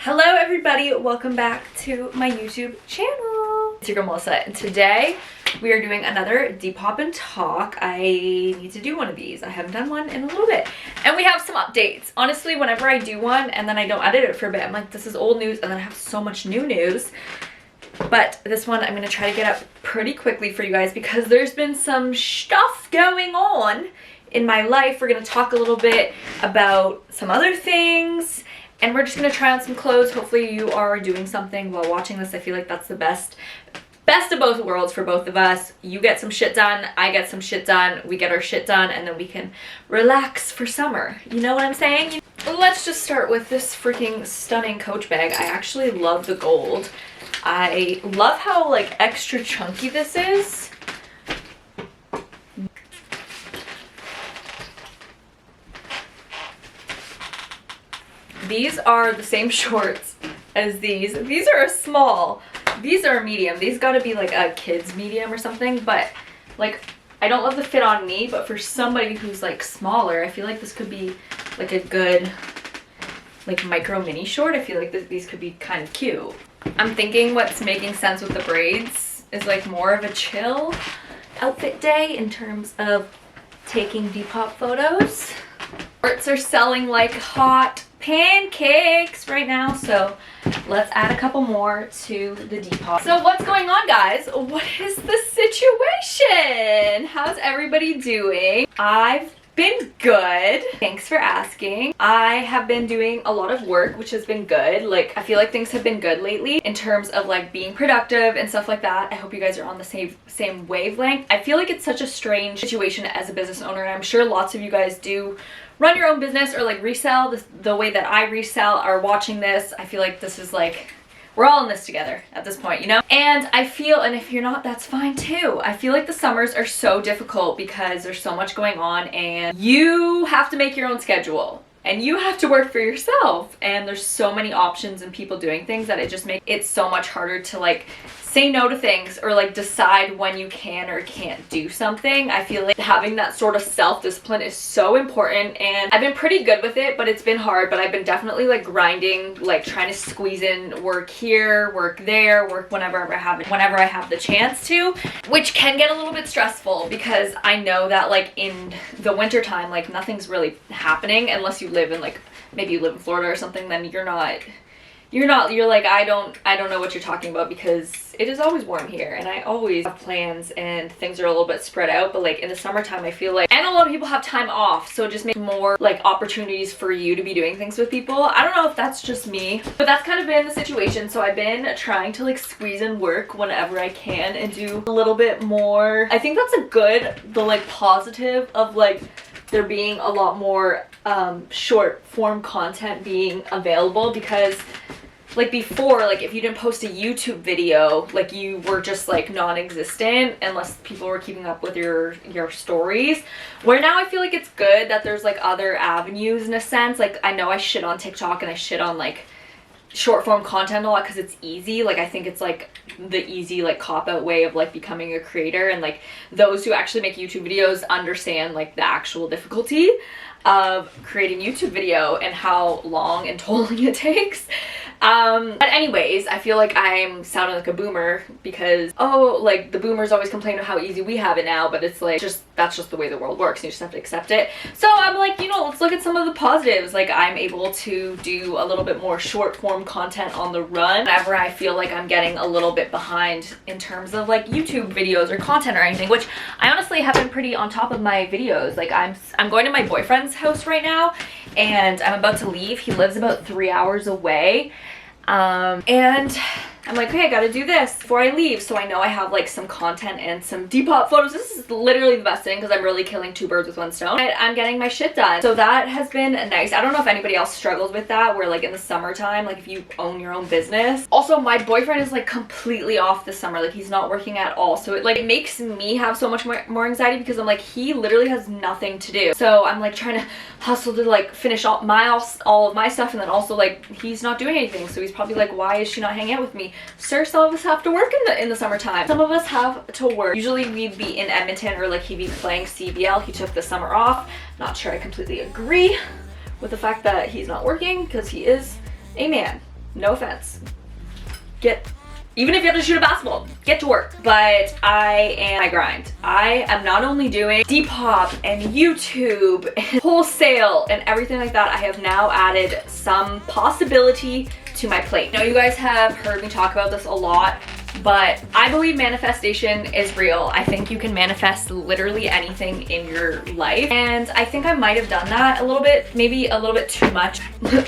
Hello everybody, welcome back to my YouTube channel. It's your girl Melissa, and today we are doing another Depop Talk. I need to do one of these. I haven't done one in a little bit. And we have some updates. Honestly, whenever I do one and then I don't edit it for a bit, I'm like, this is old news, and then I have so much new news. But this one I'm gonna try to get up pretty quickly for you guys because there's been some stuff going on in my life. We're gonna talk a little bit about some other things. And we're just gonna try on some clothes. Hopefully you are doing something while watching this. I feel like that's the best of both worlds for both of us. You get some shit done, I get some shit done, we get our shit done, and then we can relax for summer. You know what I'm saying? Let's just start with this freaking stunning Coach bag. I actually love the gold. I love how like extra chunky this is. These are the same shorts as these. These are a small. These are a medium. These gotta be like a kid's medium or something, but like I don't love the fit on me, but for somebody who's like smaller, I feel like this could be like a good like micro mini short. I feel like these could be kind of cute. I'm thinking what's making sense with the braids is like more of a chill outfit day in terms of taking Depop photos. Shorts are selling like hot pancakes right now, so let's add a couple more to the Depop. So what's going on, guys? What is the situation? How's everybody doing? I've been good. Thanks for asking. I have been doing a lot of work, which has been good. Like, I feel like things have been good lately in terms of like being productive and stuff like that. I hope you guys are on the same wavelength. I feel like it's such a strange situation as a business owner, and I'm sure lots of you guys do run your own business or like resell the way that I resell are watching this. I feel like this is like, we're all in this together at this point, you know? And I feel, and if you're not, that's fine too. I feel like the summers are so difficult because there's so much going on and you have to make your own schedule and you have to work for yourself. And there's so many options and people doing things that it just makes it so much harder to like say no to things or like decide when you can or can't do something. I feel like having that sort of self-discipline is so important, and I've been pretty good with it, but it's been hard. But I've been definitely like grinding, like trying to squeeze in work here, work there, work whenever I have the chance to, which can get a little bit stressful because I know that like in the winter time, like nothing's really happening unless you live in like, maybe you live in Florida or something, then you're like, I don't know what you're talking about because it is always warm here and I always have plans and things are a little bit spread out. But like in the summertime, I feel like, and a lot of people have time off, so it just makes more like opportunities for you to be doing things with people. I don't know if that's just me, but that's kind of been the situation. So I've been trying to like squeeze in work whenever I can and do a little bit more. I think that's the like positive of like there being a lot more short form content being available, because like before, like if you didn't post a YouTube video, like you were just like non-existent unless people were keeping up with your stories. Where now I feel like it's good that there's like other avenues in a sense. Like I know I shit on TikTok and I shit on like short form content a lot because it's easy. Like I think it's like the easy like cop-out way of like becoming a creator, and like those who actually make YouTube videos understand like the actual difficulty of creating YouTube video and how long and tolling it takes. But anyways, I feel like I'm sounding like a boomer because, oh, like the boomers always complain about how easy we have it now, but it's like that's just the way the world works and you just have to accept it. So I'm like, you know, let's look at some of the positives. Like I'm able to do a little bit more short form content on the run whenever I feel like I'm getting a little bit behind in terms of like YouTube videos or content or anything, which I honestly have been pretty on top of my videos. Like I'm going to my boyfriend's house right now and I'm about to leave. He lives about 3 hours away. And I'm like, okay, I gotta do this before I leave, so I know I have like some content and some Depop photos. This is literally the best thing because I'm really killing two birds with one stone. I'm getting my shit done, so that has been nice. I don't know if anybody else struggles with that, where like in the summertime, like if you own your own business. Also, my boyfriend is like completely off this summer, like he's not working at all, so it makes me have so much more anxiety because I'm like, he literally has nothing to do. So I'm like trying to hustle to like finish all of my stuff, and then also like he's not doing anything, so he's probably like, why is she not hanging out with me? Sir, some of us have to work in the summertime. Some of us have to work. Usually we'd be in Edmonton or like he'd be playing CBL. He took the summer off. Not sure I completely agree with the fact that he's not working because he is a man. No offense. Even if you have to shoot a basketball, get to work. But I grind. I am not only doing Depop and YouTube and wholesale and everything like that, I have now added some possibility to my plate. I know you guys have heard me talk about this a lot, but I believe manifestation is real. I think you can manifest literally anything in your life. And I think I might have done that a little bit, maybe a little bit too much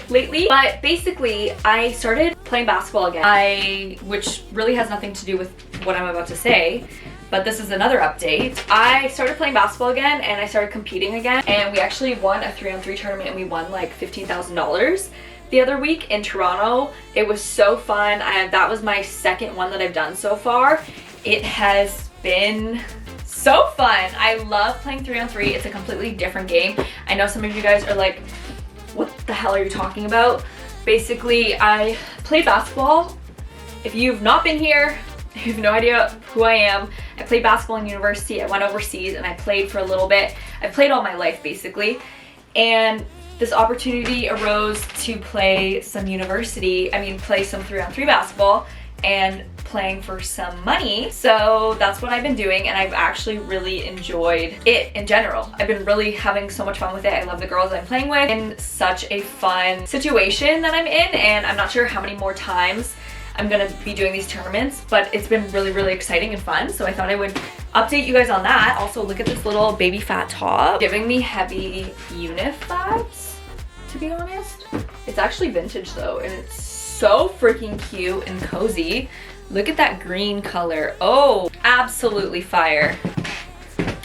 lately. But basically, I started playing basketball again, which really has nothing to do with what I'm about to say, but this is another update. I started playing basketball again and I started competing again, and we actually won a 3-on-3 tournament and we won like $15,000 the other week in Toronto. It was so fun. That was my second one that I've done so far. It has been so fun. I love playing 3-on-3. It's a completely different game. I know some of you guys are like, what the hell are you talking about? Basically, I play basketball. If you've not been here, you have no idea who I am. I played basketball in university. I went overseas and I played for a little bit. I played all my life basically. And this opportunity arose to play some play some 3-on-3 basketball and playing for some money. So that's what I've been doing, and I've actually really enjoyed it in general. I've been really having so much fun with it. I love the girls I'm playing with. In such a fun situation that I'm in, and I'm not sure how many more times I'm gonna be doing these tournaments, but it's been really, really exciting and fun. So I thought I would update you guys on that. Also, look at this little baby fat top, giving me heavy unif vibes, to be honest. It's actually vintage though, and it's so freaking cute and cozy. Look at that green color. Oh, absolutely fire.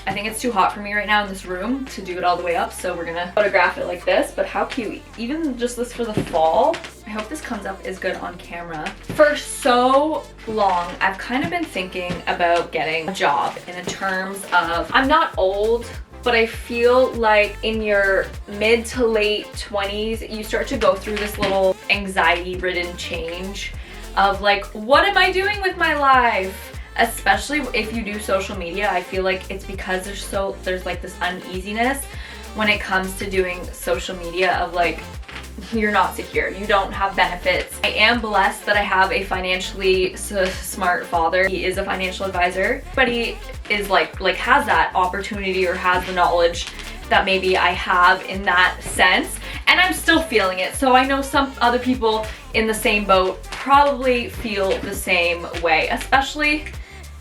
I think it's too hot for me right now in this room to do it all the way up, so we're gonna photograph it like this, but how cute. Even just this for the fall. I hope this comes up as good on camera. For so long, I've kind of been thinking about getting a job in terms of, I'm not old, but I feel like in your mid to late 20s, you start to go through this little anxiety-ridden change of like, what am I doing with my life? Especially if you do social media, I feel like it's because there's like this uneasiness when it comes to doing social media of like, you're not secure, you don't have benefits. I am blessed that I have a financially smart father. He is a financial advisor, but he is like has that opportunity or has the knowledge that maybe I have in that sense, and I'm still feeling it. So I know some other people in the same boat probably feel the same way, especially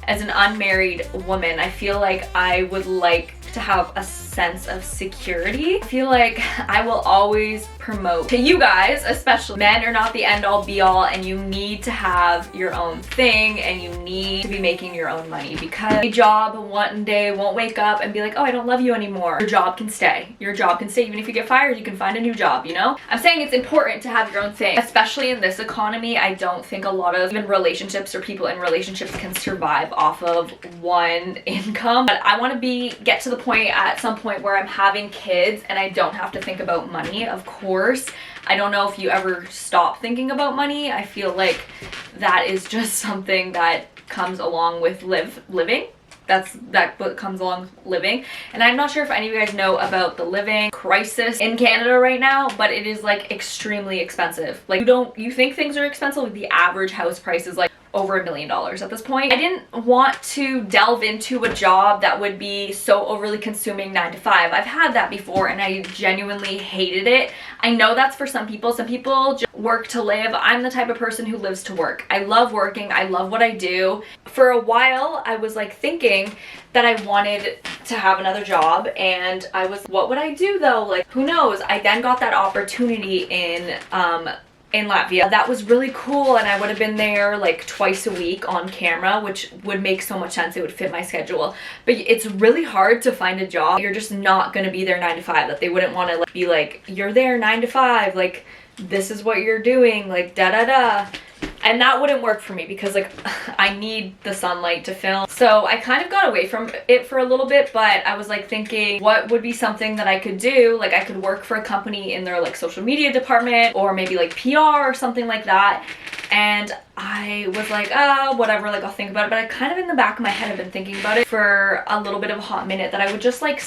as an unmarried woman. I feel like I would like to have a sense of security. I feel like I will always promote to you guys, especially men are not the end all be all, and you need to have your own thing and you need to be making your own money, because a job one day won't wake up and be like, oh, I don't love you anymore. Your job can stay. Your job can stay. Even if you get fired, you can find a new job, you know? I'm saying it's important to have your own thing, especially in this economy. I don't think a lot of even relationships or people in relationships can survive off of one income. But I want to get to the point at some point where I'm having kids and I don't have to think about money. Of course, I don't know if you ever stop thinking about money. I feel like that is just something that comes along with living. That's what comes along living. And I'm not sure if any of you guys know about the living crisis in Canada right now, but it is like extremely expensive. Like you think things are expensive, like the average house price is like over $1 million at this point. I didn't want to delve into a job that would be so overly consuming 9 to 5. I've had that before and I genuinely hated it. I know that's for some people. Some people just work to live. I'm the type of person who lives to work. I love working. I love what I do. For a while, I was like thinking that I wanted to have another job, and I was, what would I do though? Like, who knows? I then got that opportunity in Latvia. That was really cool, and I would have been there like twice a week on camera, which would make so much sense. It would fit my schedule. But it's really hard to find a job. You're just not gonna be there 9 to 5. That they wouldn't want to like, be like, you're there 9 to 5, like this is what you're doing, like da da da. And that wouldn't work for me because like I need the sunlight to film. So I kind of got away from it for a little bit, but I was like thinking, what would be something that I could do? Like I could work for a company in their like social media department, or maybe like PR or something like that. And I was like, whatever, like I'll think about it. But I kind of in the back of my head have been thinking about it for a little bit of a hot minute, that I would just like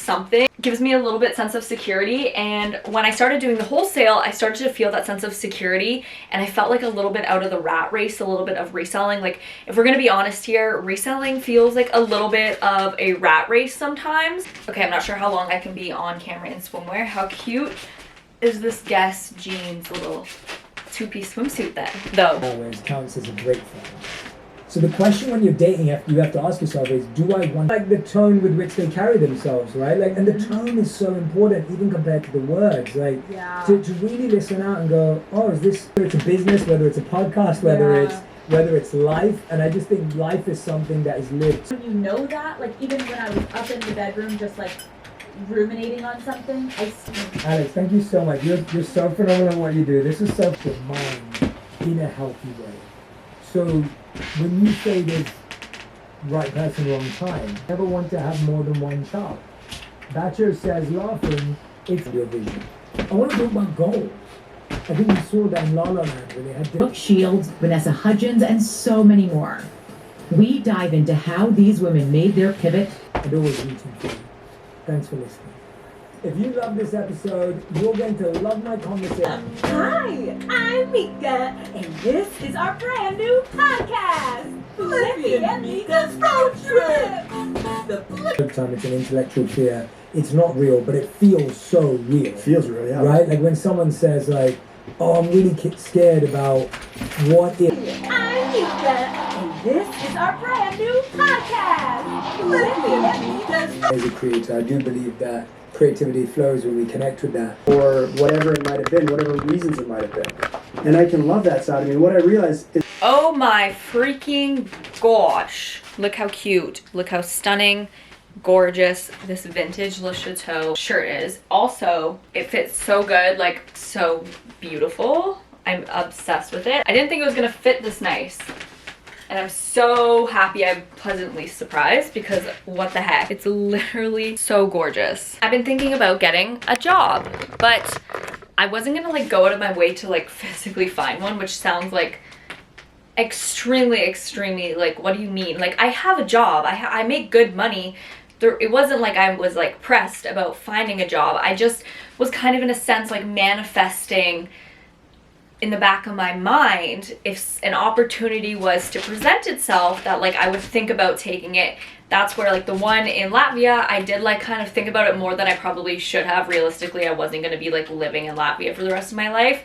gives me a little bit sense of security. And when I started doing the wholesale, I started to feel that sense of security, and I felt like a little bit out of the rat race, a little bit of reselling. Like, if we're gonna be honest here, reselling feels like a little bit of a rat race sometimes. Okay, I'm not sure how long I can be on camera in swimwear. How cute is this Guess jeans little two-piece swimsuit then, though? Always counts as a great thing. So the question when you're dating, you have to ask yourself is, do I want like the tone with which they carry themselves, right? Like, and the tone is so important, even compared to the words. Like, to really listen out and go, oh, is this? Whether it's a business, whether it's a podcast, whether it's life, and I just think life is something that is lived. You know that, like even when I was up in the bedroom, just like ruminating on something, Alex, thank you so much. You're so phenomenal at what you do. This is so your mind in a healthy way. So when you say this right person, wrong time, never want to have more than one child. Batcher says laughing, it's your vision. I want to talk about goals. I think we saw that in La La Land when they had Brooke Shields, Vanessa Hudgens, and so many more. We dive into how these women made their pivot. I'd always rooting for you. Thanks for listening. If you love this episode, you're going to love my conversation. Hi, I'm Mika, and this is our brand new podcast, Flippy and Mika's Road Trip. Sometimes it's an intellectual fear. It's not real, but it feels so real. It feels real, yeah. Right? Like when someone says like, oh, I'm really scared about what if. I'm Mika, and this is our brand new podcast, Flippy and Mika's. As a creator, I do believe that creativity flows when we connect with that. Or whatever it might have been, whatever reasons it might have been. And I can love that side of me. What I realized is... Oh my freaking gosh. Look how cute. Look how stunning, gorgeous this vintage Le Chateau shirt is. Also, it fits so good, like so beautiful. I'm obsessed with it. I didn't think it was gonna fit this nice. And I'm so happy I'm pleasantly surprised because what the heck? It's literally so gorgeous. I've been thinking about getting a job, but I wasn't gonna like go out of my way to like physically find one, which sounds like extremely like, what do you mean? Like, I have a job, I make good money. It wasn't like I was like pressed about finding a job. I just was kind of in a sense like manifesting in the back of my mind if an opportunity was to present itself that like I would think about taking it. That's where like the one in Latvia, I did like kind of think about it more than I probably should have. Realistically, I wasn't going to be like living in Latvia for the rest of my life,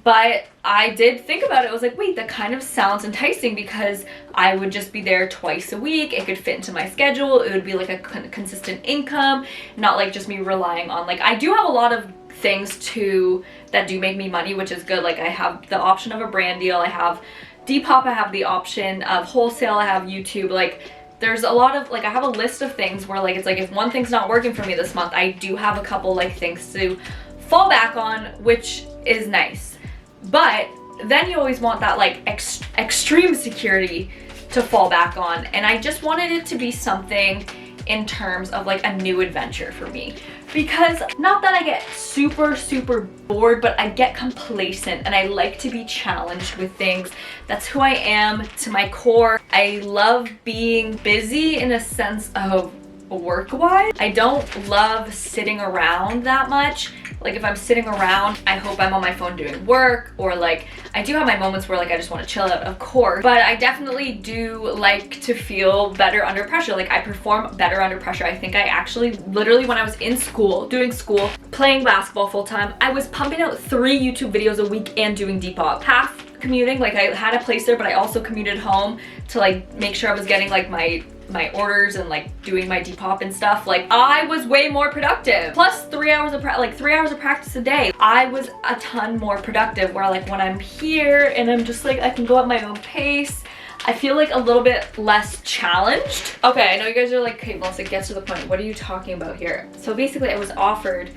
but I did think about it. I was like, wait, that kind of sounds enticing because I would just be there twice a week. It could fit into my schedule. It would be like a consistent income, not like just me relying on, like, I do have a lot of things too that do make me money, which is good. Like, I have the option of a brand deal, I have Depop, I have the option of wholesale, I have YouTube. Like, there's a lot of like, I have a list of things where like it's like if one thing's not working for me this month, I do have a couple like things to fall back on, which is nice. But then you always want that like extreme security to fall back on, and I just wanted it to be something in terms of like a new adventure for me. Because not that I get super bored, but I get complacent and I like to be challenged with things. That's who I am to my core. I love being busy in a sense of work-wise. I don't love sitting around that much. Like, if I'm sitting around, I hope I'm on my phone doing work, or like, I do have my moments where like I just want to chill out, of course, but I definitely do like to feel better under pressure. Like, I perform better under pressure. I think I actually, literally when I was in school, doing school, playing basketball full-time, I was pumping out 3 YouTube videos a week and doing Depop. Half commuting, like I had a place there, but I also commuted home to like make sure I was getting like my orders and like doing my Depop and stuff. Like, I was way more productive. Plus 3 hours of 3 hours of practice a day. I was a ton more productive, where like when I'm here and I'm just like, I can go at my own pace, I feel like a little bit less challenged. Okay, I know you guys are like, okay, Melissa, get to the point. What are you talking about here? So basically I was offered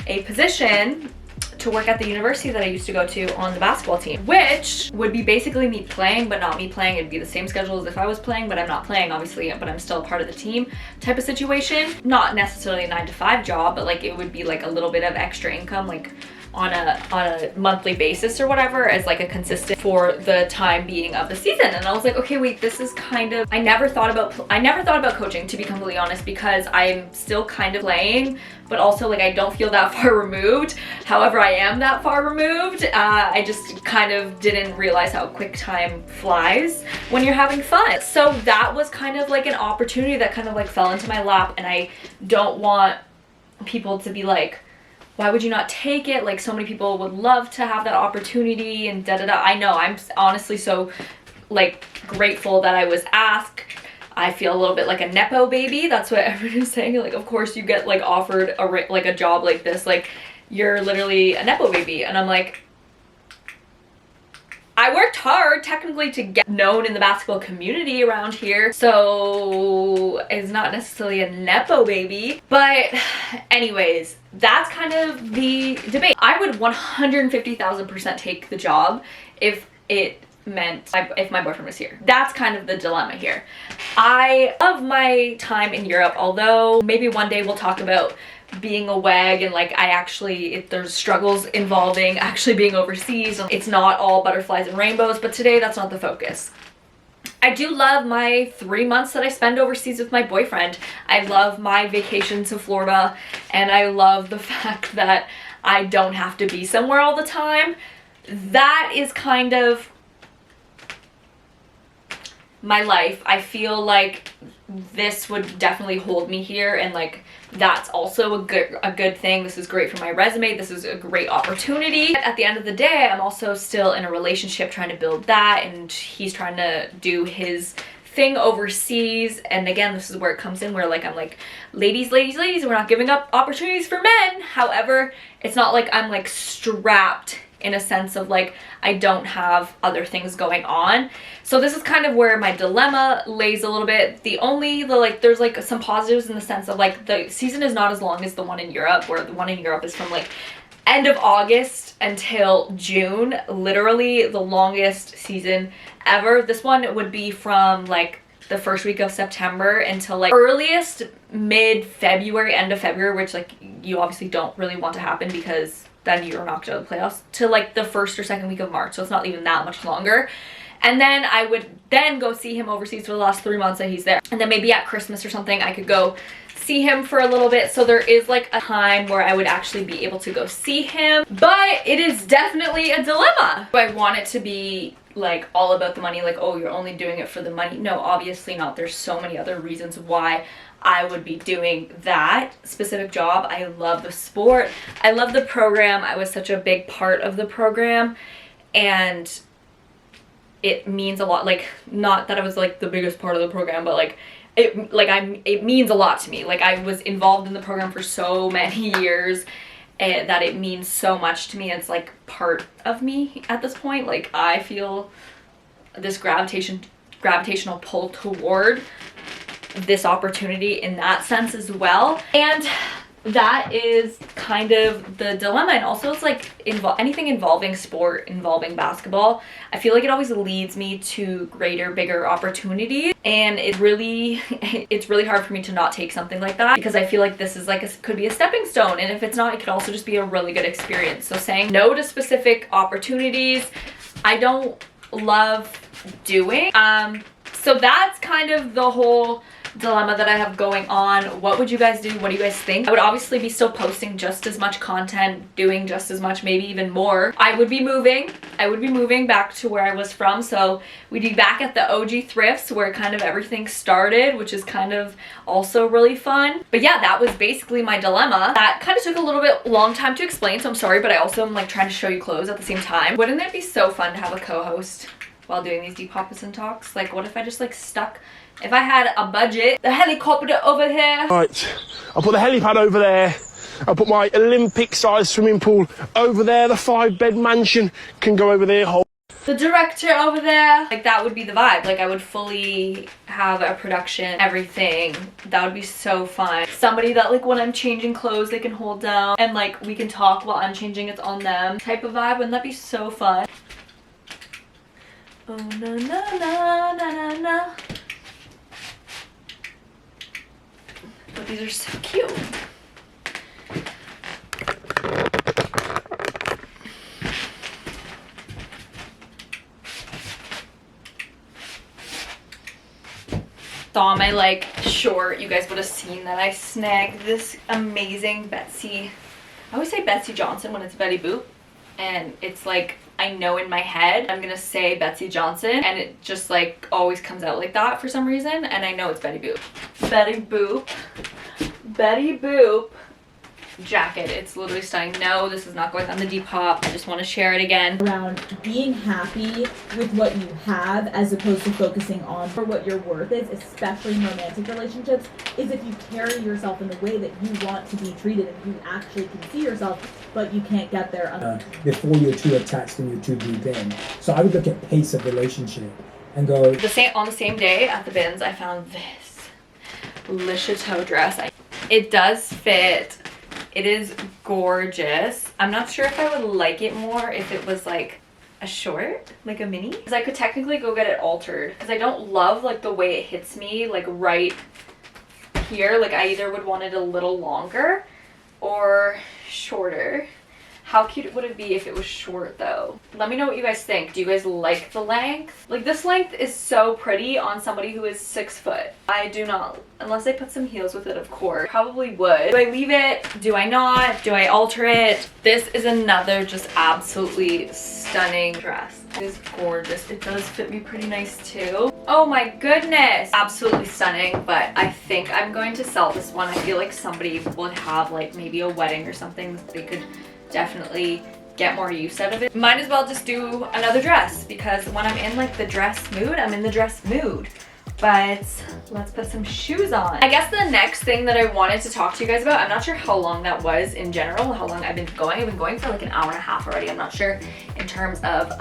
a position to work at the university that I used to go to on the basketball team, which would be basically me playing, but not me playing. It'd be the same schedule as if I was playing, but I'm not playing, obviously, but I'm still a part of the team type of situation. Not necessarily a 9-to-5 job, but like it would be like a little bit of extra income, like on a monthly basis or whatever as like a consistent for the time being of the season. And I was like, okay, wait, this is kind of, I never thought about coaching, to be completely honest, because I'm still kind of playing, but also like I don't feel that far removed. However, I am that far removed. I just kind of didn't realize how quick time flies when you're having fun. So that was kind of like an opportunity that kind of like fell into my lap, and I don't want people to be like, why would you not take it? Like, so many people would love to have that opportunity and da da da. I know, I'm honestly so like grateful that I was asked. I feel a little bit like a nepo baby. That's what everyone's saying. Like, of course you get like offered a job like this. Like, you're literally a nepo baby. And I'm like, I worked hard technically to get known in the basketball community around here, so it's not necessarily a nepo baby. But anyways, that's kind of the debate. I would 150,000% take the job if it meant if my boyfriend was here. That's kind of the dilemma here. I love my time in Europe, although maybe one day we'll talk about being a WAG and like there's struggles involving actually being overseas. It's not all butterflies and rainbows, but today that's not the focus. I do love my 3 months that I spend overseas with my boyfriend. I love my vacation to Florida, and I love the fact that I don't have to be somewhere all the time. That is kind of my life. I feel like this would definitely hold me here, and like that's also a good thing. This is great for my resume. This is a great opportunity. At the end of the day, I'm also still in a relationship trying to build that, and he's trying to do his thing overseas. And again, this is where it comes in, where like I'm like, ladies, we're not giving up opportunities for men. However, it's not like I'm like strapped in a sense of like I don't have other things going on. So this is kind of where my dilemma lays a little bit. There's like some positives in the sense of like the season is not as long as the one in Europe, where the one in Europe is from like end of August until June, literally the longest season ever. This one would be from like the first week of September until like earliest mid-February, end of February, which like you obviously don't really want to happen because then you're knocked out of the playoffs, to like the first or second week of March. So it's not even that much longer. And then I would then go see him overseas for the last 3 months that he's there. And then maybe at Christmas or something, I could go see him for a little bit. So there is like a time where I would actually be able to go see him. But it is definitely a dilemma. Do I want it to be like all about the money? Like, oh, you're only doing it for the money? No, obviously not. There's so many other reasons why I would be doing that specific job. I love the sport. I love the program. I was such a big part of the program, and it means a lot. Like, not that I was like the biggest part of the program, but like it means a lot to me. Like, I was involved in the program for so many years, and that it means so much to me. It's like part of me at this point. Like, I feel this gravitational pull toward this opportunity in that sense as well. And that is kind of the dilemma. And also it's like anything involving sport, involving basketball, I feel like it always leads me to greater, bigger opportunities. And it's really hard for me to not take something like that, because I feel like this is like could be a stepping stone. And if it's not, it could also just be a really good experience. So saying no to specific opportunities, I don't love doing. So that's kind of the whole dilemma that I have going on. What would you guys do? What do you guys think? I would obviously be still posting just as much content, doing just as much, maybe even more. I would be moving back to where I was from, so we'd be back at the OG thrifts where kind of everything started, which is kind of also really fun. But yeah, that was basically my dilemma. That kind of took a little bit long time to explain, so I'm sorry, but I also am like trying to show you clothes at the same time. Wouldn't it be so fun to have a co-host while doing these DEPOP talks? Like, what if I just like if I had a budget, the helicopter over here. Right, I'll put the helipad over there. I'll put my Olympic-sized swimming pool over there. The 5-bed mansion can go over there. The director over there. Like, that would be the vibe. Like, I would fully have a production, everything. That would be so fun. Somebody that, like, when I'm changing clothes, they can hold down, and like we can talk while I'm changing, it's on them type of vibe. Wouldn't that be so fun? Oh, na na na na na na. But these are so cute. saw my like short, you guys would have seen that I snagged this amazing Betsy. I always say Betsy Johnson when it's Betty Boop, and it's like, I know in my head I'm gonna say Betsy Johnson, and it just like always comes out like that for some reason, and I know it's Betty Boop. Betty Boop. Betty Boop jacket. It's literally stunning. No, this is not going on the Depop. I just want to share it again. Around being happy with what you have as opposed to focusing on for what your worth is, especially in romantic relationships, is if you carry yourself in the way that you want to be treated and you actually can see yourself, but you can't get there. Before you're too attached and you're too deep in. So I would look at pace of relationship and go... On the same day at the bins, I found this Le Chateau dress. It does fit. It is gorgeous. I'm not sure if I would like it more if it was like a short, like a mini. Because I could technically go get it altered. Because I don't love like the way it hits me like right here. Like I either would want it a little longer or shorter. How cute would it be if it was short though? Let me know what you guys think. Do you guys like the length? Like this length is so pretty on somebody who is 6 foot. I do not, unless I put some heels with it, of course. Probably would. Do I leave it? Do I not? Do I alter it? This is another just absolutely stunning dress. It is gorgeous. It does fit me pretty nice too. Oh my goodness. Absolutely stunning, but I think I'm going to sell this one. I feel like somebody would have like maybe a wedding or something that they could definitely get more use out of it. Might as well just do another dress because when I'm in like the dress mood, I'm in the dress mood. But let's put some shoes on. I guess the next thing that I wanted to talk to you guys about, I'm not sure how long that was in general, how long I've been going. I've been going for like an hour and a half already. I'm not sure in terms of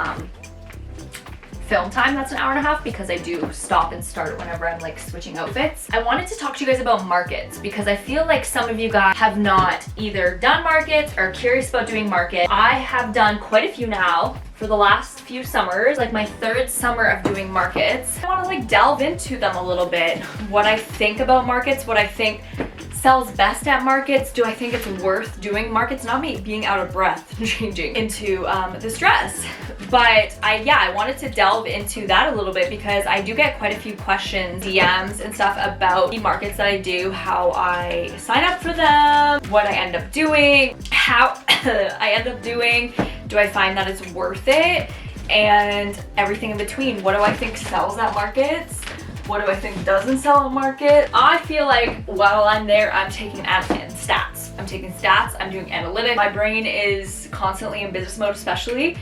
film time that's an hour and a half because I do stop and start whenever I'm like switching outfits. I wanted to talk to you guys about markets because I feel like some of you guys have not either done markets or curious about doing markets. I have done quite a few now for the last few summers, like my 3rd summer of doing markets. I want to like delve into them a little bit. What I think about markets, what I think sells best at markets. Do I think it's worth doing markets? Not me being out of breath changing into this dress. But I wanted to delve into that a little bit because I do get quite a few questions, DMs and stuff about the markets that I do, how I sign up for them, what I end up doing, how I end up doing, do I find that it's worth it, and everything in between. What do I think sells at markets? What do I think doesn't sell at market? I feel like while I'm there, I'm taking stats. I'm taking stats, I'm doing analytics. My brain is constantly in business mode, especially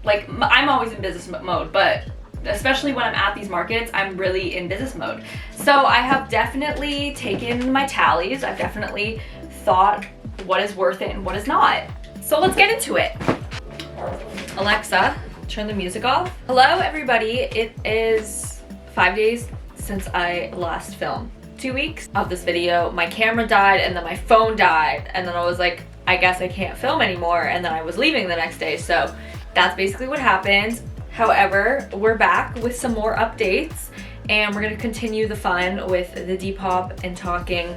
like I'm always in business mode, but especially when I'm at these markets, I'm really in business mode. So I have definitely taken my tallies. I've definitely thought what is worth it and what is not. So let's get into it. Alexa, turn the music off. Hello everybody, it is 5 days since I last filmed. 2 weeks of this video. My camera died and then my phone died and then I was like, I guess I can't film anymore, and then I was leaving the next day. So that's basically what happened. However, we're back with some more updates and we're gonna continue the fun with the Depop and talking.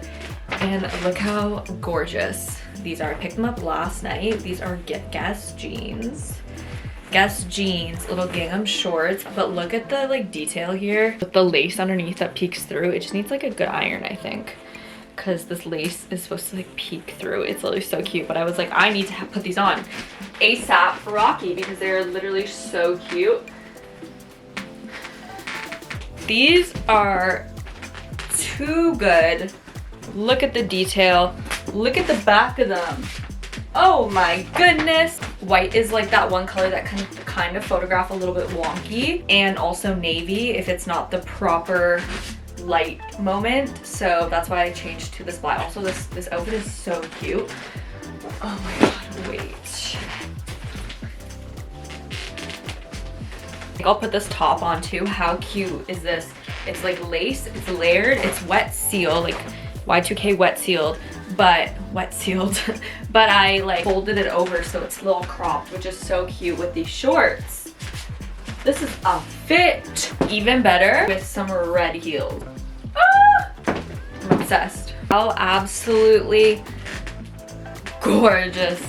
And look how gorgeous these are. I picked them up last night. These are Guess jeans. Guess jeans, little gingham shorts, but look at the like detail here with the lace underneath that peeks through. It just needs like a good iron, I think, because this lace is supposed to like peek through. It's literally so cute, but I was like, I need to put these on ASAP for Rocky because they're literally so cute. These are too good. Look at the detail. Look at the back of them. Oh my goodness. White is like that one color that can kind of photograph a little bit wonky, and also navy if it's not the proper light moment. So that's why I changed to this black. Also this outfit is so cute. Oh my god, wait. I'll put this top on too. How cute is this? It's like lace, it's layered, it's wet seal, like Y2K wet sealed, but I like folded it over so it's a little cropped, which is so cute with these shorts. This is a fit. Even better with some red heels. Ah! I'm obsessed. How absolutely gorgeous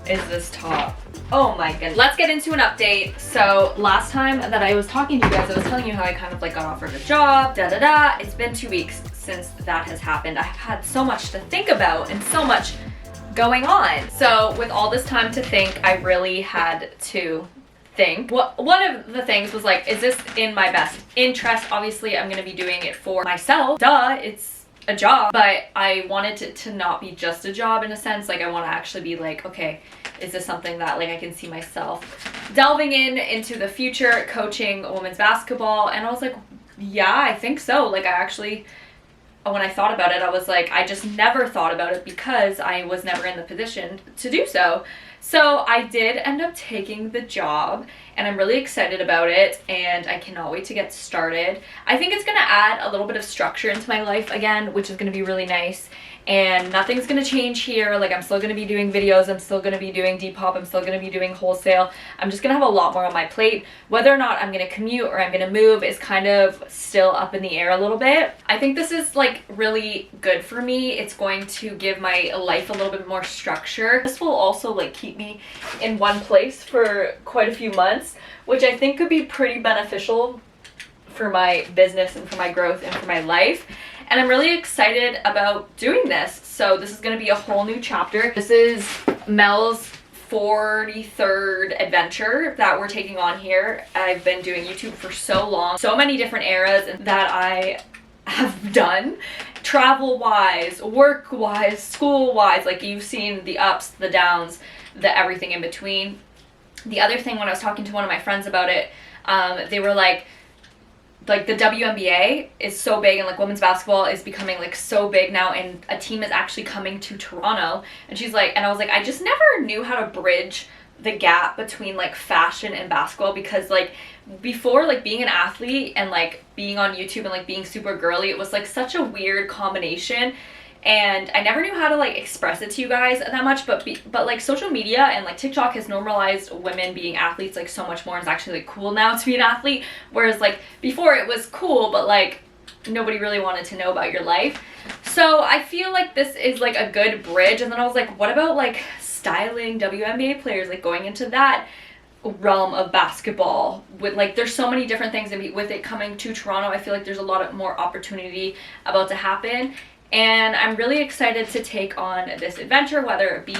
is this top? Oh my goodness. Let's get into an update. So last time that I was talking to you guys, I was telling you how I kind of like got offered a job, It's been 2 weeks since that has happened. I've had so much to think about and so much going on. So with all this time to think, I really had to think. One of the things was like, is this in my best interest? Obviously, I'm gonna be doing it for myself. Duh, it's a job. But I wanted it to not be just a job in a sense. Like I want to actually be like, okay, is this something that like I can see myself delving into the future, coaching women's basketball? And I was like, yeah, I think so. Like I actually, when I thought about it, I was like, I just never thought about it because I was never in the position to do so. So I did end up taking the job and I'm really excited about it and I cannot wait to get started. I think it's gonna add a little bit of structure into my life again, which is gonna be really nice. And nothing's gonna change here. Like I'm still gonna be doing videos, I'm still gonna be doing Depop, I'm still gonna be doing wholesale. I'm just gonna have a lot more on my plate. Whether or not I'm gonna commute or I'm gonna move is kind of still up in the air a little bit. I think this is like really good for me. It's going to give my life a little bit more structure. This will also like keep me in one place for quite a few months, which I think could be pretty beneficial for my business and for my growth and for my life. And I'm really excited about doing this. So this is going to be a whole new chapter. This is Mel's 43rd adventure that we're taking on here. I've been doing YouTube for so long, so many different eras that I have done, travel wise, work wise, school wise. Like you've seen the ups, the downs, the everything in between. The other thing, when I was talking to one of my friends about it, they were like the WNBA is so big and like women's basketball is becoming like so big now and a team is actually coming to Toronto. And she's like, and I was like, I just never knew how to bridge the gap between like fashion and basketball, because like before, like being an athlete and like being on YouTube and like being super girly, it was like such a weird combination. And I never knew how to like express it to you guys that much, but like social media and like TikTok has normalized women being athletes like so much more. It's actually like cool now to be an athlete, whereas like before it was cool, but like nobody really wanted to know about your life. So I feel like this is like a good bridge. And then I was like, what about like styling WNBA players, like going into that realm of basketball with like, there's so many different things, and with it coming to Toronto, I feel like there's a lot of more opportunity about to happen. And I'm really excited to take on this adventure, whether it be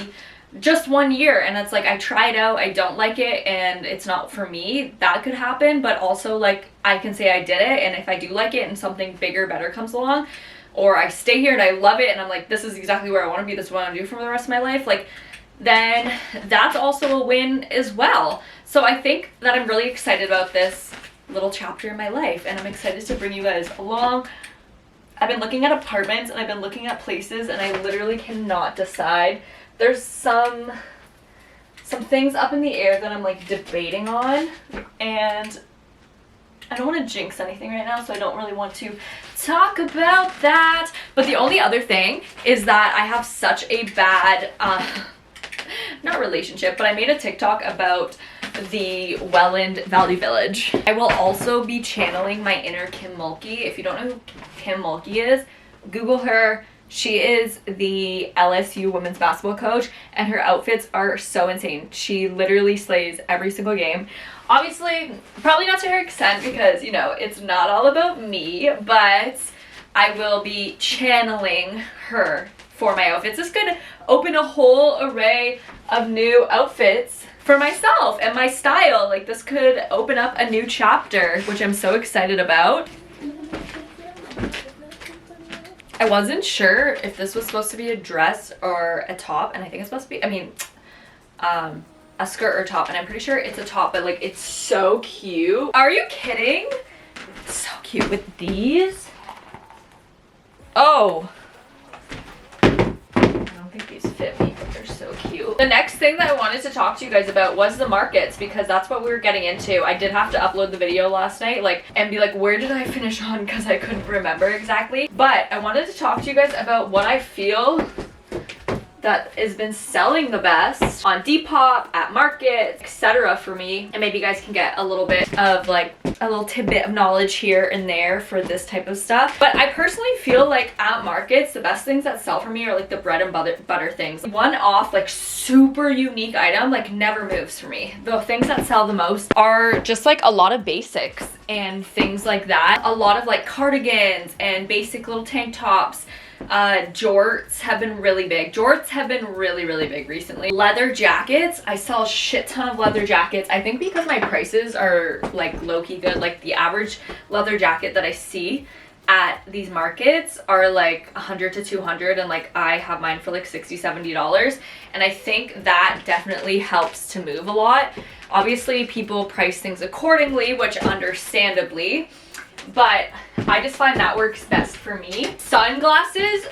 just 1 year and it's like I try it out, I don't like it, and it's not for me. That could happen, but also like I can say I did it, and if I do like it and something bigger, better comes along, or I stay here and I love it and I'm like, this is exactly where I want to be, this is what I want to do for the rest of my life, like then that's also a win as well. So I think that I'm really excited about this little chapter in my life, and I'm excited to bring you guys along. I've been looking at apartments and I've been looking at places and I literally cannot decide. There's some things up in the air that I'm like debating on, and I don't want to jinx anything right now, so I don't really want to talk about that. But the only other thing is that I have such a bad, not relationship, but I made a TikTok about the Welland Valley Village. I will also be channeling my inner Kim Mulkey. If you don't know who Kim Mulkey is, Google her. She is the LSU women's basketball coach, and her outfits are so insane. She literally slays every single game. Obviously, probably not to her extent, because, you know, it's not all about me, but I will be channeling her for my outfits. This could open a whole array of new outfits for myself and my style. Like, this could open up a new chapter, which I'm so excited about. I wasn't sure if this was supposed to be a dress or a top, and I think it's supposed to be, I mean, a skirt or top, and I'm pretty sure it's a top, but like, it's so cute. Are you kidding? It's so cute with these. Oh, I don't think these fit me, but they're so cute. The next thing that I wanted to talk to you guys about was the markets, because that's what we were getting into. I did have to upload the video last night, like, and be like, where did I finish on, because I couldn't remember exactly. But I wanted to talk to you guys about what I feel that has been selling the best on Depop, at markets, etc. for me, and maybe you guys can get a little bit of like a little tidbit of knowledge here and there for this type of stuff. But I personally feel like at markets, the best things that sell for me are like the bread and butter things. One off, like super unique item, like never moves for me. The things that sell the most are just like a lot of basics and things like that. A lot of like cardigans and basic little tank tops. Jorts have been really big. Jorts have been really big recently. Leather jackets. I sell a shit ton of leather jackets. I think because my prices are like low-key good. Like the average leather jacket that I see at these markets are like 100 to 200, and like I have mine for like $60-$70, and I think that definitely helps to move a lot. Obviously people price things accordingly, which understandably, but I just find that works best for me. Sunglasses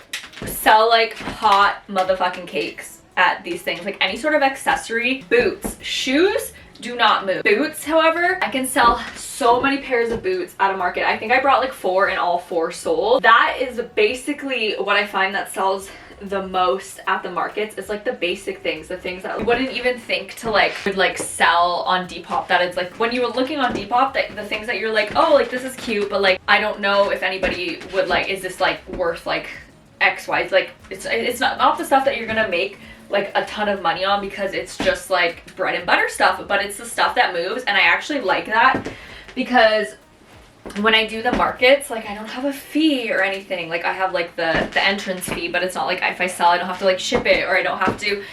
sell like hot motherfucking cakes at these things. Like any sort of accessory. Boots. Shoes do not move. Boots, however, I can sell so many pairs of boots at a market. I think I brought like 4 and all 4 sold. That is basically what I find that sells the most at the markets. It's like the basic things, the things that you wouldn't even think to like would like sell on Depop. That it's like when you were looking on Depop, the things that you're like, oh, like this is cute, but like I don't know if anybody would like, is this like worth like XY? Like it's not the stuff that you're gonna make like a ton of money on, because it's just like bread and butter stuff, but it's the stuff that moves. And I actually like that, because when I do the markets, like I don't have a fee or anything. Like I have like the entrance fee, but it's not like if I sell I don't have to like ship it, or I don't have to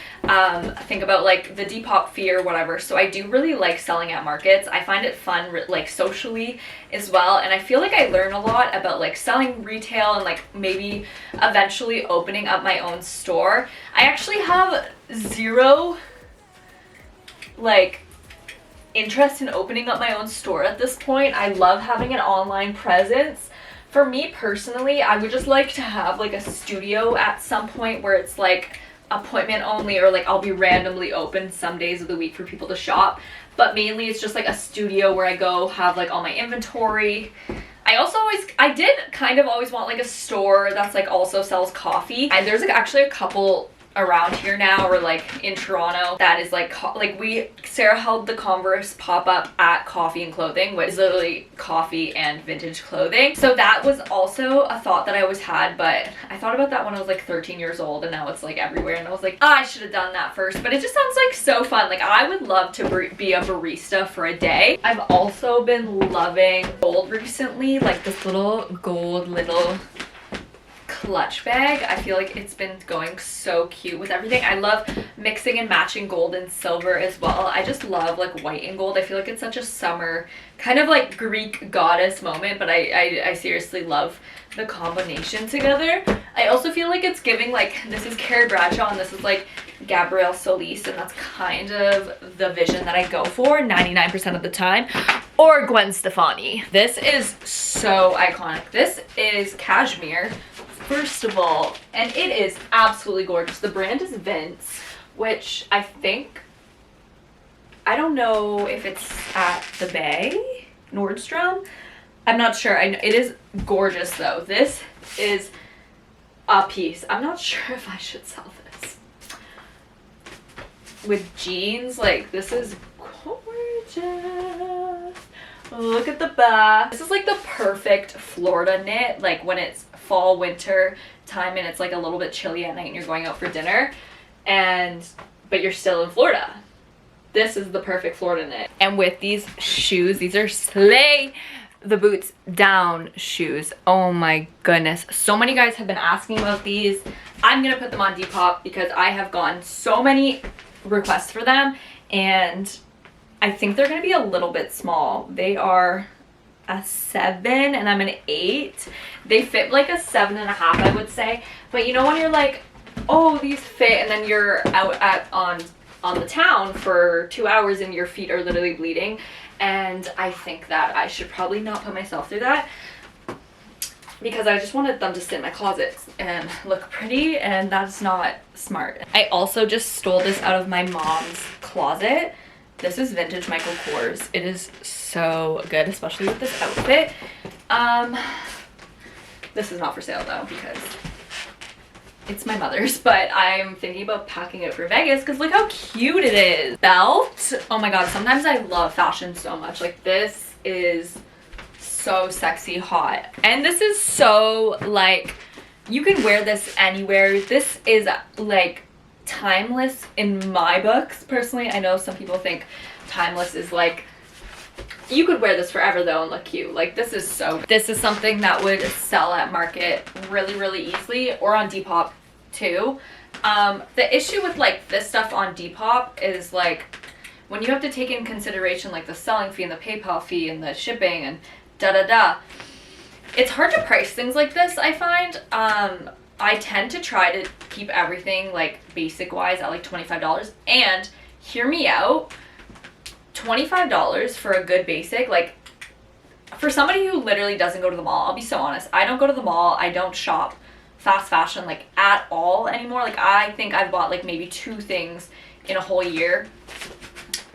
think about like the Depop fee or whatever. So I do really like selling at markets. I find it fun like socially as well, and I feel like I learn a lot about like selling retail and like maybe eventually opening up my own store. I actually have zero like interest in opening up my own store at this point. I love having an online presence. For me personally, I would just like to have like a studio at some point where it's like appointment only, or like I'll be randomly open some days of the week for people to shop, but mainly it's just like a studio where I go have like all my inventory. I did kind of always want like a store that's like also sells coffee, and there's like actually a couple around here now, or like in Toronto, that is like Sarah held the Converse pop-up at Coffee and Clothing, which is literally coffee and vintage clothing. So that was also a thought that I always had, but I thought about that when I was like 13 years old, and now it's like everywhere, and I was like, I should have done that first. But it just sounds like so fun. Like I would love to be a barista for a day. I've also been loving gold recently, like this little gold clutch bag. I feel like it's been going so cute with everything. I love mixing and matching gold and silver as well. I just love like white and gold. I feel like it's such a summer kind of like Greek goddess moment, but I seriously love the combination together. I also feel like it's giving like, this is Carrie Bradshaw and this is like Gabrielle Solis, and that's kind of the vision that I go for 99% of the time. Or Gwen Stefani. This is so iconic. This is cashmere, first of all, and it is absolutely gorgeous. The brand is Vince, which I don't know if it's at the Bay, Nordstrom. I'm not sure. It is gorgeous though. This is a piece. I'm not sure if I should sell this with jeans. Like this is gorgeous. Look at the back. This is like the perfect Florida knit, like when it's fall winter time and it's like a little bit chilly at night and you're going out for dinner, but you're still in Florida. This is the perfect Florida knit. And with these shoes, these are slay the boots down shoes. Oh my goodness, so many guys have been asking about these. I'm gonna put them on Depop because I have gotten so many requests for them, and I think they're gonna be a little bit small. They are a 7 and I'm an 8. They fit like a 7.5, I would say. But you know when you're like, oh, these fit, and then you're out on the town for 2 hours and your feet are literally bleeding. And I think that I should probably not put myself through that, because I just wanted them to sit in my closet and look pretty, and that's not smart. I also just stole this out of my mom's closet. This is vintage Michael Kors. It is so good, especially with this outfit. This is not for sale though, because it's my mother's, but I'm thinking about packing it for Vegas because look how cute it is. Belt. Oh my god, sometimes I love fashion so much. Like this is so sexy hot. And this is so like, you can wear this anywhere. This is like timeless in my books personally. I know some people think timeless is like, you could wear this forever though and look cute. Like this is something that would sell at market really easily, or on Depop too. The issue with like this stuff on Depop is like, when you have to take in consideration like the selling fee and the PayPal fee and the shipping and it's hard to price things like this, I find. I tend to try to keep everything like basic wise at like $25, and hear me out, $25 for a good basic, like for somebody who literally doesn't go to the mall, I'll be so honest, I don't go to the mall, I don't shop fast fashion like at all anymore. Like I think I've bought like maybe 2 things in a whole year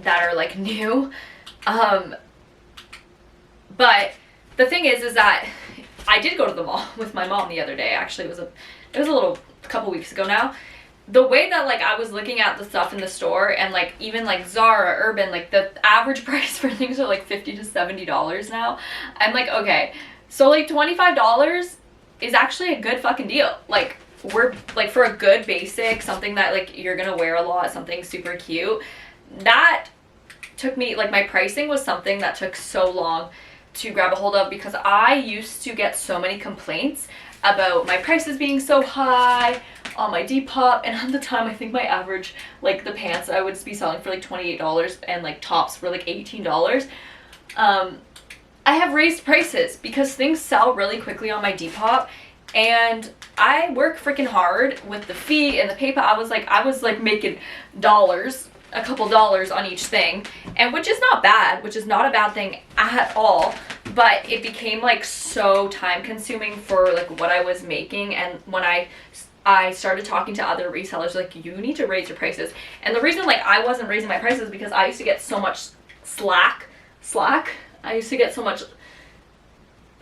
that are like new. But the thing is that I did go to the mall with my mom the other day. Actually, it was a couple weeks ago now. The way that like I was looking at the stuff in the store, and like even like Zara, Urban, like the average price for things are like $50 to $70 now. I'm like, okay, so like $25 is actually a good fucking deal. Like we're like, for a good basic, something that like you're gonna wear a lot, something super cute, that took me, like my pricing was something that took so long to grab a hold of, because I used to get so many complaints about my prices being so high on my Depop, and at the time I think my average, like the pants I would be selling for like $28 and like tops for like $18. I have raised prices because things sell really quickly on my Depop, and I work freaking hard with the fee and the PayPal. I was like making a couple dollars on each thing, and which is not bad, which is not a bad thing at all, but it became like so time consuming for like what I was making. And when I started talking to other resellers, like, you need to raise your prices. And the reason like I wasn't raising my prices is because I used to get so much slack. I used to get so much,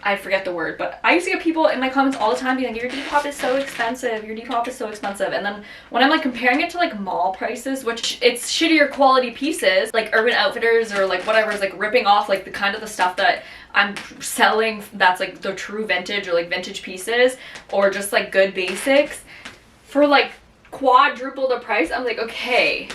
I forget the word, but I used to get people in my comments all the time being like, your Depop is so expensive, your Depop is so expensive. And then when I'm like comparing it to like mall prices, which it's shittier quality pieces, like Urban Outfitters or like whatever is like ripping off like the kind of the stuff that I'm selling that's like the true vintage or like vintage pieces, or just like good basics for like quadruple the price. I'm like, okay,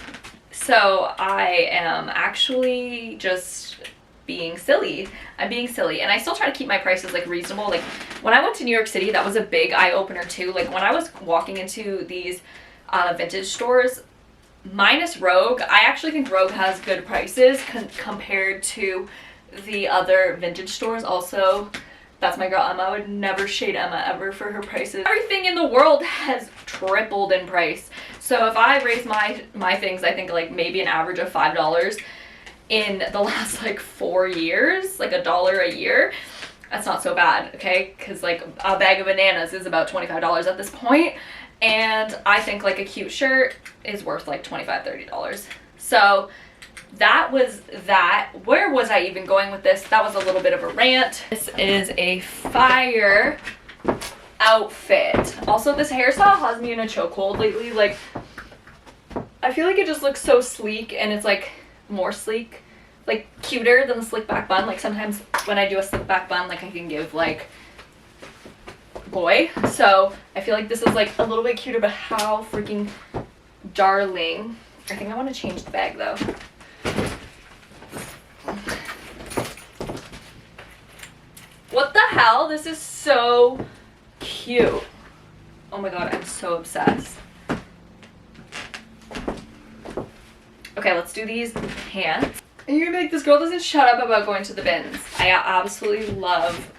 so I am actually just being silly. I'm being silly, and I still try to keep my prices like reasonable. Like when I went to New York City, that was a big eye opener too. Like when I was walking into these vintage stores, minus Rogue, I actually think Rogue has good prices compared to the other vintage stores. Also, that's my girl Emma. I would never shade Emma ever for her prices. Everything in the world has tripled in price. So if I raise my things, I think like maybe an average of $5 in the last like 4 years, like $1 a year, that's not so bad, okay? Because like a bag of bananas is about $25 at this point, and I think like a cute shirt is worth like $25-30. So that was that. Where was I even going with this? That was a little bit of a rant. This is a fire outfit. Also, this hairstyle has me in a chokehold lately. Like, I feel like it just looks so sleek, and it's like more sleek, like cuter than the slick back bun. Like sometimes when I do a slick back bun, like I can give like boy. So I feel like this is like a little bit cuter, but how freaking darling. I think I want to change the bag though. What the hell? This is so cute. Oh my god, I'm so obsessed. Okay, let's do these pants. And you're gonna be like, this girl doesn't shut up about going to the bins. I absolutely love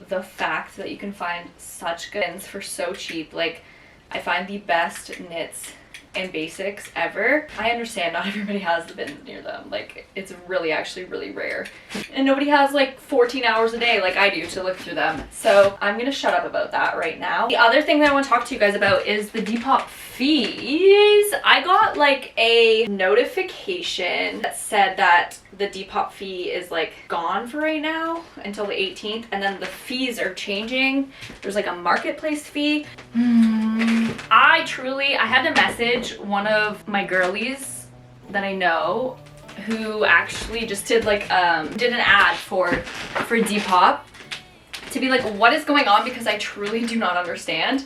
the fact that you can find such good bins for so cheap. Like, I find the best knits and basics ever. I understand not everybody has the bins near them. Like, it's really actually really rare. And nobody has like 14 hours a day like I do to look through them. So I'm gonna shut up about that right now. The other thing that I want to talk to you guys about is the Depop fees. I got like a notification that said that the Depop fee is like gone for right now until the 18th, and then the fees are changing. There's like a marketplace fee. I had to message one of my girlies that I know who actually just did like did an ad for Depop to be like, what is going on, because I truly do not understand.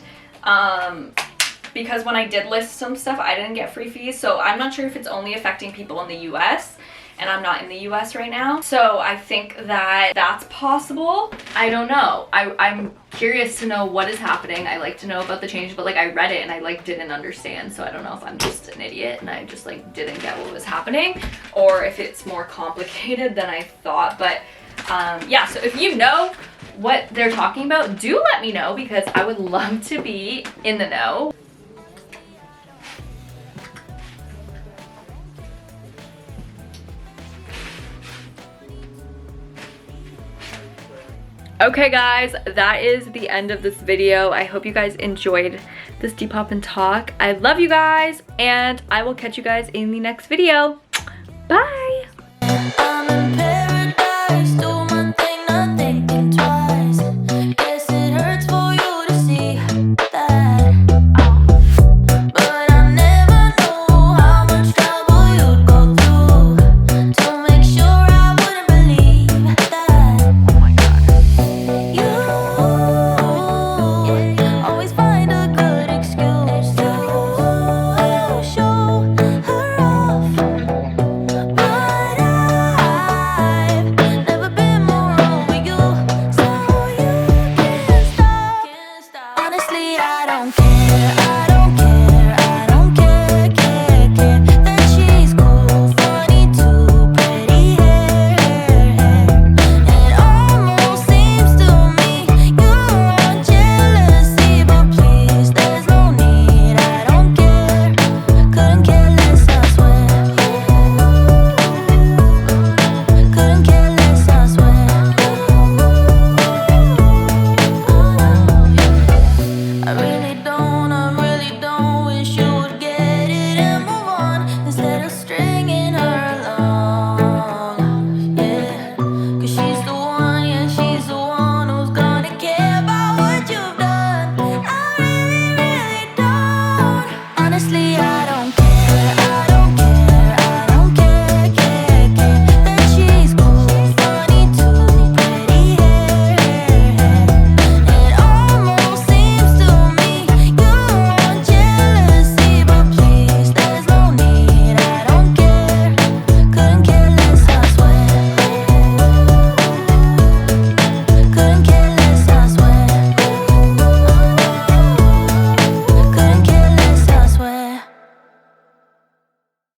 Because when I did list some stuff, I didn't get free fees, so I'm not sure if it's only affecting people in the US, and I'm not in the US right now, so I think that that's possible. I don't know. I'm curious to know what is happening. I like to know about the change, but like I read it and I like didn't understand, so I don't know if I'm just an idiot and I just like didn't get what was happening, or if it's more complicated than I thought. But yeah, so if you know what they're talking about, do let me know, because I would love to be in the know. Okay guys, that is the end of this video. I hope you guys enjoyed this Depop talk. I love you guys, and I will catch you guys in the next video. Bye!